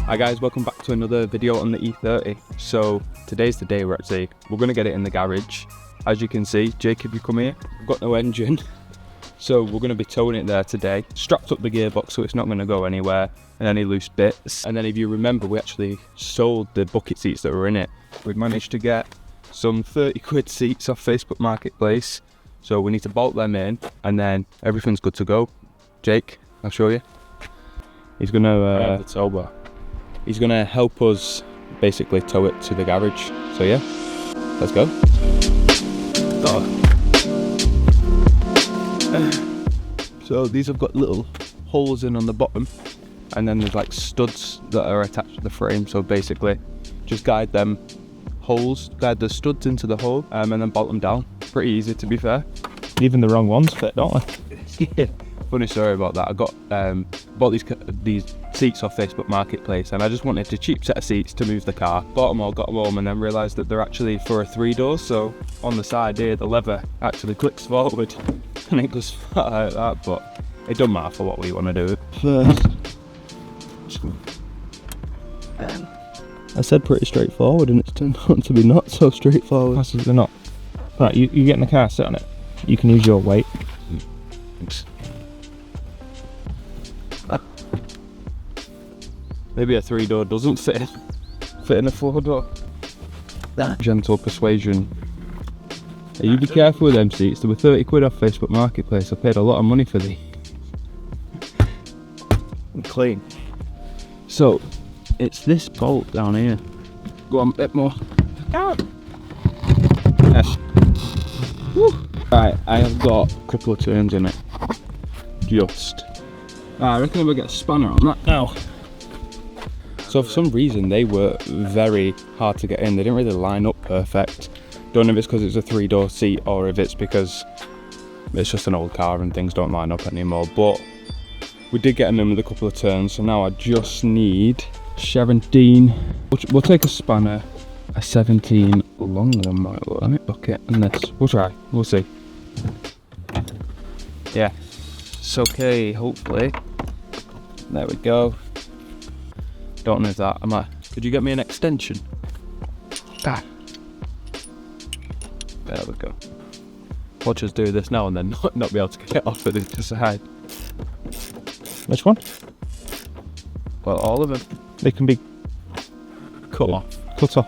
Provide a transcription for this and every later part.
Hi guys, welcome back to another video on the E30. So today's the day we're going to get it in the garage. As you can see, Jacob, you come here, we've got no engine. So we're going to be towing it there today. Strapped up the gearbox so it's not going to go anywhere, and any loose bits. And then if you remember, we actually sold the bucket seats that were in it. We've managed to get some 30 quid seats off Facebook Marketplace. So we need to bolt them in and then everything's good to go. Jake, I'll show you. He's going to... the tow bar. He's going to help us basically tow it to the garage. So yeah, let's go. So these have got little holes in on the bottom, and then there's like studs that are attached to the frame. So basically just guide the studs into the hole and then bolt them down. Pretty easy, to be fair. Even the wrong ones fit, don't they? Yeah. Funny story about that. I got bought these seats off Facebook Marketplace, and I just wanted a cheap set of seats to move the car. Bought them all, got them home, and then realised that they're actually for a 3-door. So on the side here, the lever actually clicks forward, and it goes flat like that. But it doesn't matter for what we want to do. First, I said pretty straightforward, and it's turned out to be not so straightforward. They're not. Right, you get in the car, sit on it. You can use your weight. Thanks. Maybe a 3-door doesn't fit in a 4-door. Gentle persuasion. Hey, you be careful with them seats. They were 30 quid off Facebook Marketplace. I paid a lot of money for these. And clean. So, it's this bolt down here. Go on, a bit more. Yes. Woo. Right, I have got a couple of turns in it. Just. I reckon we'll get a spanner on that now. So for some reason they were very hard to get in. They didn't really line up perfect. Don't know if it's because it's a 3-door seat or if it's because it's just an old car and things don't line up anymore. But we did get them in with a couple of turns, so now I just need 17. We'll take a spanner, a 17 longer than my bucket, and this. We'll try. We'll see. Yeah, it's okay. Hopefully. There we go. Don't know if that. Could you get me an extension? Ah. There we go. Watch us do this now and then not be able to get off at the side. Which one? Well, all of them. They can be cut off. Cut off.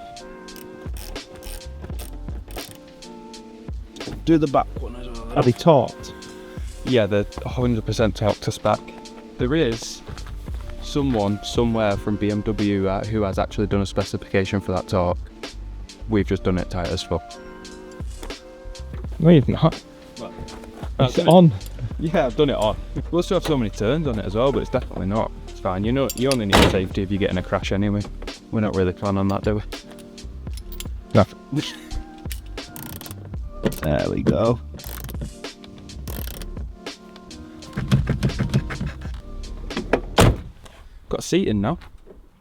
Do the back one as well. Are they taut? Yeah, they're 100% torqued to spec. There is someone somewhere from Bmw who has actually done a specification for that torque. We've just done it tight as fuck. No, you've not. It's on. Yeah, I've done it on. We'll still have so many turns on it as well, but it's definitely not. It's fine. You know, you only need safety if you get in a crash anyway. We're not really planning on that, do we? No. There we go. Got a seat in now.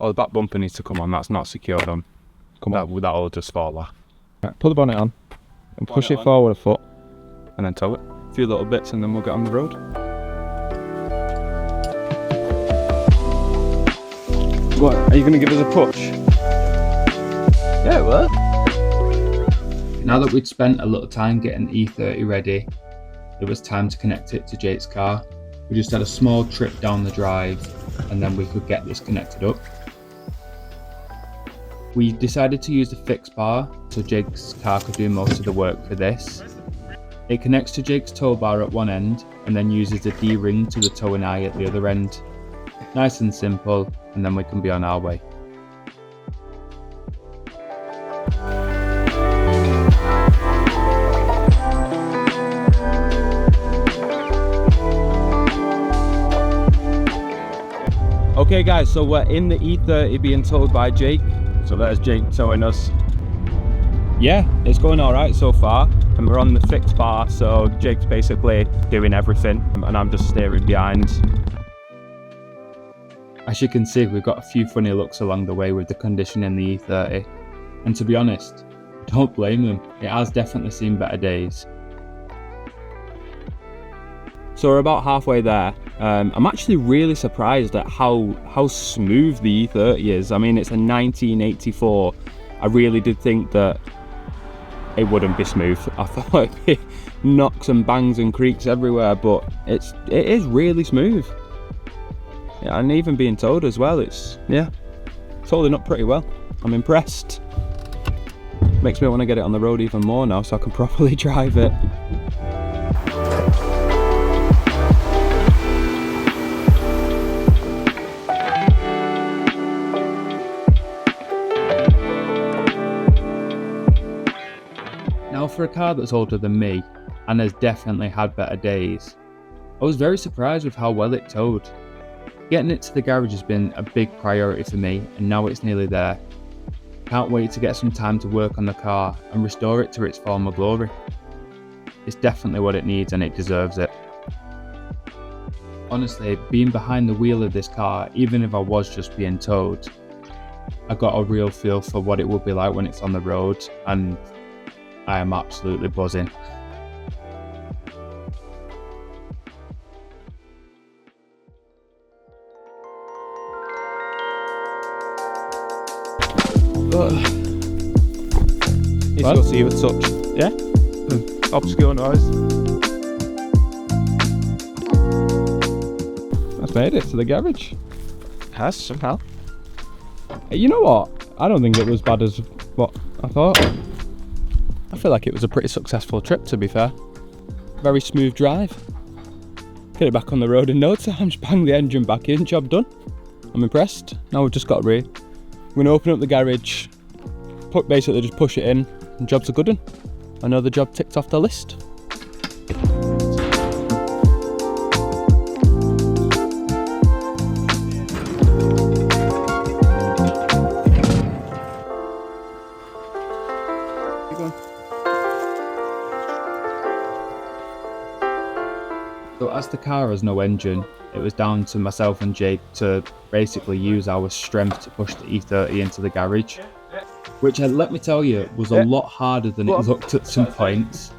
Oh, the back bumper needs to come on. That's not secured on. That'll just fall off. Right, put the bonnet on and push it forward a foot. And then tow it. A few little bits and then we'll get on the road. What? Are you going to give us a push? Yeah, well. Now that we'd spent a little time getting the E30 ready, it was time to connect it to Jake's car. We just had a small trip down the drive and then we could get this connected up. We decided to use the fixed bar so Jake's car could do most of the work for this. It connects to Jake's tow bar at one end and then uses the D-ring to the towing eye at the other end. Nice and simple, and then we can be on our way. Okay guys, so we're in the E30 being towed by Jake. So there's Jake towing us. Yeah, it's going alright so far. And we're on the fixed bar, so Jake's basically doing everything and I'm just steering behind. As you can see, we've got a few funny looks along the way with the condition in the E30. And to be honest, don't blame them. It has definitely seen better days. So we're about halfway there. I'm actually really surprised at how smooth the E30 is. I mean, it's a 1984. I really did think that it wouldn't be smooth. I thought it'd be knocks and bangs and creaks everywhere, but it is really smooth. Yeah, and even being towed as well, it's holding up pretty well. I'm impressed. Makes me want to get it on the road even more now so I can properly drive it. Now, for a car that's older than me and has definitely had better days, I was very surprised with how well it towed. Getting it to the garage has been a big priority for me, and now it's nearly there. Can't wait to get some time to work on the car and restore it to its former glory. It's definitely what it needs and it deserves it. Honestly, being behind the wheel of this car, even if I was just being towed, I got a real feel for what it would be like when it's on the road, and I am absolutely buzzing. Need to go see you at such. Yeah? Obscure noise. That's made it to the garage. It has, somehow. You know what? I don't think it was bad as what I thought. I feel like it was a pretty successful trip, to be fair. Very smooth drive. Get it back on the road in no time, just bang the engine back in, job done. I'm impressed. Now we've just got to we're going to open up the garage, basically just push it in, and job's a good one. Another job ticked off the list. So as the car has no engine, it was down to myself and Jake to basically use our strength to push the E30 into the garage, which let me tell you was a lot harder than it looked at some points.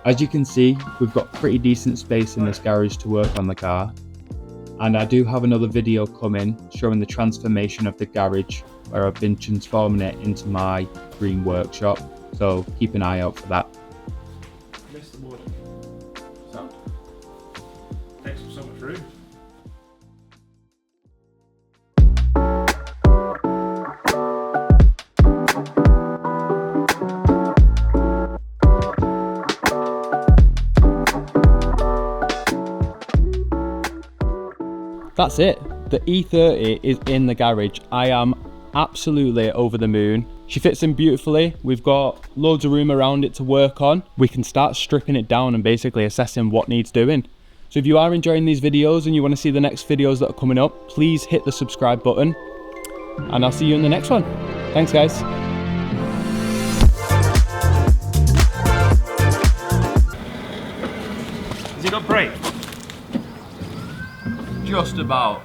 As you can see, we've got pretty decent space in this garage to work on the car, and I do have another video coming showing the transformation of the garage where I've been transforming it into my green workshop, so keep an eye out for that. Takes up so much room. That's it. The E30 is in the garage. I am absolutely over the moon. She fits in beautifully. We've got loads of room around it to work on. We can start stripping it down and basically assessing what needs doing. So if you are enjoying these videos and you want to see the next videos that are coming up, please hit the subscribe button and I'll see you in the next one. Thanks guys. Has he got brake? Just about.